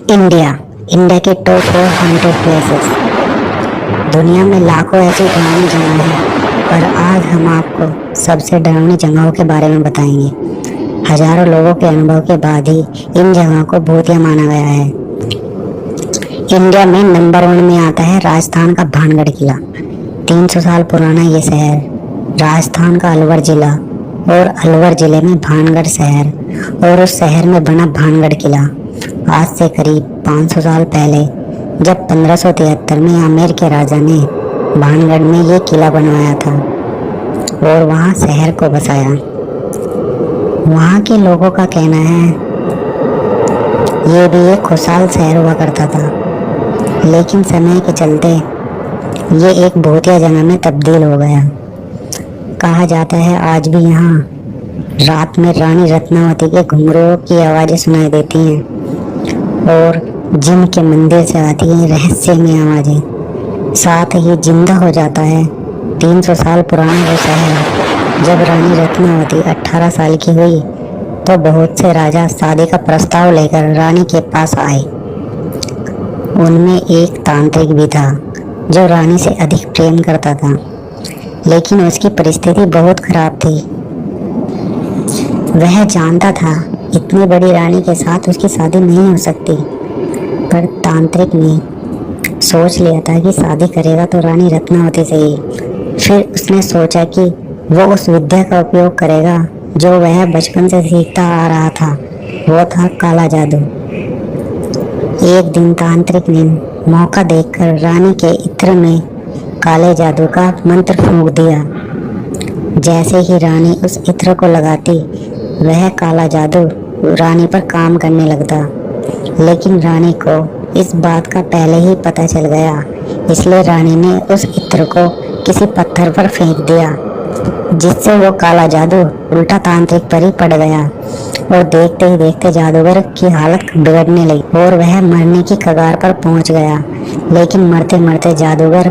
India India के top 400 places. दुनिया में लाखों ऐसी डरावनी जगह हैं, पर आज हम आपको सबसे डरावनी जगहों के बारे में बताएंगे। हजारों लोगों के अनुभव के बाद ही इन जगहों को भूतिया माना गया है। इंडिया में नंबर 1 में आता है राजस्थान का भानगढ़ किला। 300 साल पुराना ये शहर राजस्थान का अलवर जिला और अलवर जिले में भानगढ़ शहर और उस शहर में बना भानगढ़ किला आज से करीब 500 साल पहले जब 1573 में आमेर के राजा ने भानगढ़ में ये किला बनवाया था और वहाँ शहर को बसाया। वहाँ के लोगों का कहना है ये भी एक खुशहाल शहर हुआ करता था, लेकिन समय के चलते ये एक भूतिया जगह में तब्दील हो गया। कहा जाता है आज भी यहाँ रात में रानी रत्नावती के घुंघरूओं की आवाज़ें सुनाई देती हैं और जिन के मंदिर से आती हैं रहस्यमय आवाज़ें। साथ ही जिंदा हो जाता है 300 साल पुराना वो शहर। जब रानी रत्नावती 18 साल की हुई तो बहुत से राजा शादी का प्रस्ताव लेकर रानी के पास आए। उनमें एक तांत्रिक भी था जो रानी से अधिक प्रेम करता था, लेकिन उसकी परिस्थिति बहुत खराब थी। वह जानता था इतनी बड़ी रानी के साथ उसकी शादी नहीं हो सकती, पर तांत्रिक ने सोच लिया था कि शादी करेगा तो रानी रत्नावती से ही। फिर उसने सोचा कि वो उस विद्या का उपयोग करेगा जो वह बचपन से सीखता आ रहा था, वो था काला जादू। एक दिन तांत्रिक ने मौका देखकर रानी के इत्र में काले जादू का मंत्र फूंक दिया। जैसे ही रानी उस इत्र को लगाती वह काला जादू रानी पर काम करने लगता, लेकिन रानी को इस बात का पहले ही पता चल गया, इसलिए रानी ने उस इत्र को किसी पत्थर पर फेंक दिया, जिससे वो काला जादू उल्टा तांत्रिक पर ही पड़ गया और देखते ही देखते जादूगर की हालत बिगड़ने लगी और वह मरने की कगार पर पहुंच गया। लेकिन मरते मरते जादूगर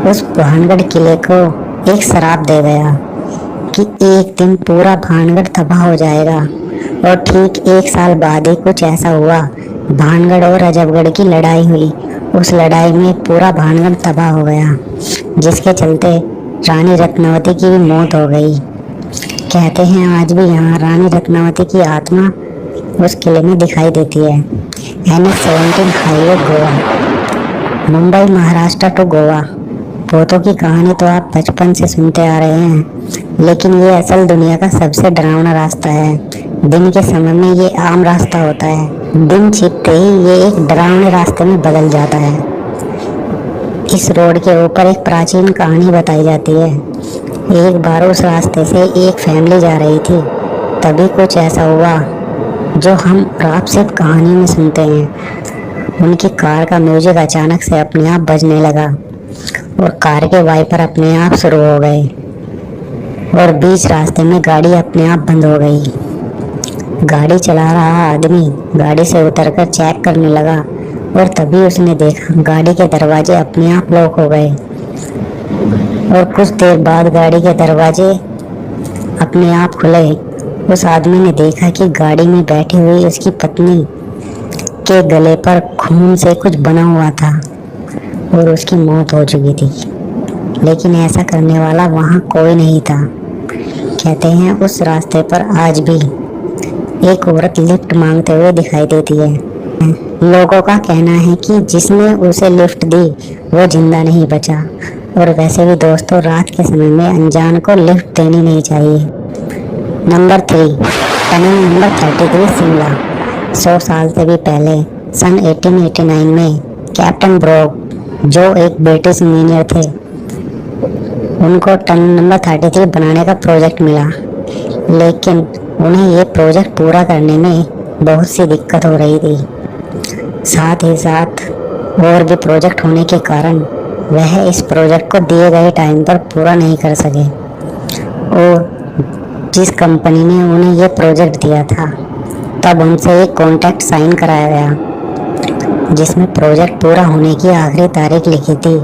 उस भानगढ़ किले को एक श्राप दे गया कि एक दिन पूरा भानगढ़ तबाह हो जाएगा। और ठीक 1 साल बाद ही कुछ ऐसा हुआ। भानगढ़ और अजबगढ़ की लड़ाई हुई। उस लड़ाई में पूरा भानगढ़ तबाह हो गया, जिसके चलते रानी रत्नावती की भी मौत हो गई। कहते हैं आज भी यहाँ रानी रत्नावती की आत्मा उस किले में दिखाई देती है। NH-17 highway Goa, Mumbai Maharashtra to Goa. भूतों की कहानी तो आप बचपन से सुनते आ रहे हैं, लेकिन ये असल दुनिया का सबसे डरावना रास्ता है। दिन के समय में ये आम रास्ता होता है, दिन छिपते ही ये एक डरावने रास्ते में बदल जाता है। इस रोड के ऊपर एक प्राचीन कहानी बताई जाती है। एक बार उस रास्ते से एक फैमिली जा रही थी, तभी कुछ ऐसा हुआ जो हम आप सिर्फ कहानी में सुनते हैं। उनकी कार का म्यूजिक अचानक से अपने आप बजने लगा और कार के वाइपर अपने आप शुरू हो गए और बीच रास्ते में गाड़ी अपने आप बंद हो गई। गाड़ी चला रहा आदमी गाड़ी से उतरकर चेक करने लगा और तभी उसने देखा गाड़ी के दरवाजे अपने आप लॉक हो गए और कुछ देर बाद गाड़ी के दरवाजे अपने आप खुले। उस आदमी ने देखा कि गाड़ी में बैठी हुई उसकी पत्नी के गले पर खून से कुछ बना हुआ था और उसकी मौत हो चुकी थी, लेकिन ऐसा करने वाला वहाँ कोई नहीं था। कहते हैं उस रास्ते पर आज भी एक औरत लिफ्ट मांगते हुए दिखाई देती है। लोगों का कहना है कि जिसने उसे लिफ्ट दी वो जिंदा नहीं बचा। और वैसे भी दोस्तों, रात के समय में अनजान को लिफ्ट देनी नहीं चाहिए। Number 3, tunnel number 33 Shimla. 100 साल से भी पहले सन 1889 में कैप्टन ब्रोक, जो एक ब्रिटिश इंजीनियर थे, उनको टनल नंबर 33 बनाने का प्रोजेक्ट मिला, लेकिन उन्हें ये प्रोजेक्ट पूरा करने में बहुत सी दिक्कत हो रही थी। साथ ही साथ और भी प्रोजेक्ट होने के कारण वह इस प्रोजेक्ट को दिए गए टाइम पर पूरा नहीं कर सके और जिस कंपनी ने उन्हें ये प्रोजेक्ट दिया था तब उनसे एक कॉन्ट्रैक्ट साइन कराया गया, जिसमें प्रोजेक्ट पूरा होने की आखिरी तारीख लिखी थी,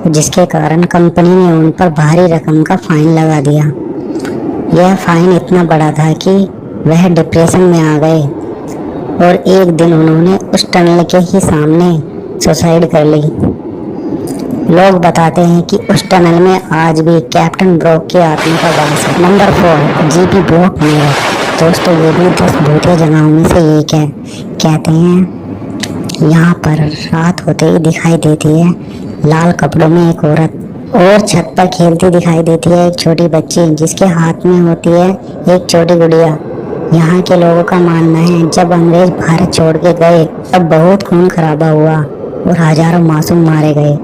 जिसके कारण कंपनी ने उन पर भारी रकम का फाइन लगा दिया। यह फाइन इतना बड़ा था कि वह डिप्रेशन में आ गए और एक दिन उन्होंने उस टनल के ही सामने सुसाइड कर ली। लोग बताते हैं कि उस टनल में आज भी कैप्टन ब्रॉक की आत्मा का वास है। Number 4, GP Brock Meerut. दोस्तों, ये भी 10 भूतिया जगहों में से एक है। कहते हैं यहाँ पर रात होते ही दिखाई देती है लाल कपड़ों में एक औरत, और छत पर खेलती दिखाई देती है एक छोटी बच्ची जिसके हाथ में होती है एक छोटी गुड़िया। यहाँ के लोगों का मानना है जब अंग्रेज भारत छोड़ के गए तब बहुत खून खराबा हुआ और हजारों मासूम मारे गए,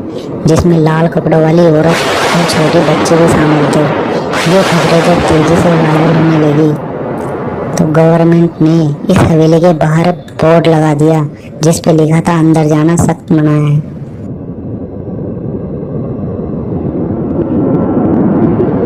जिसमें लाल कपड़ों वाली औरत और छोटी बच्ची भी शामिल थे। ये खबरें जब तेजी से वायरल होने लगी तो गवर्नमेंट ने इस हवेली के बाहर बोर्ड लगा दिया जिस पे लिखा था अंदर जाना सख्त मना है।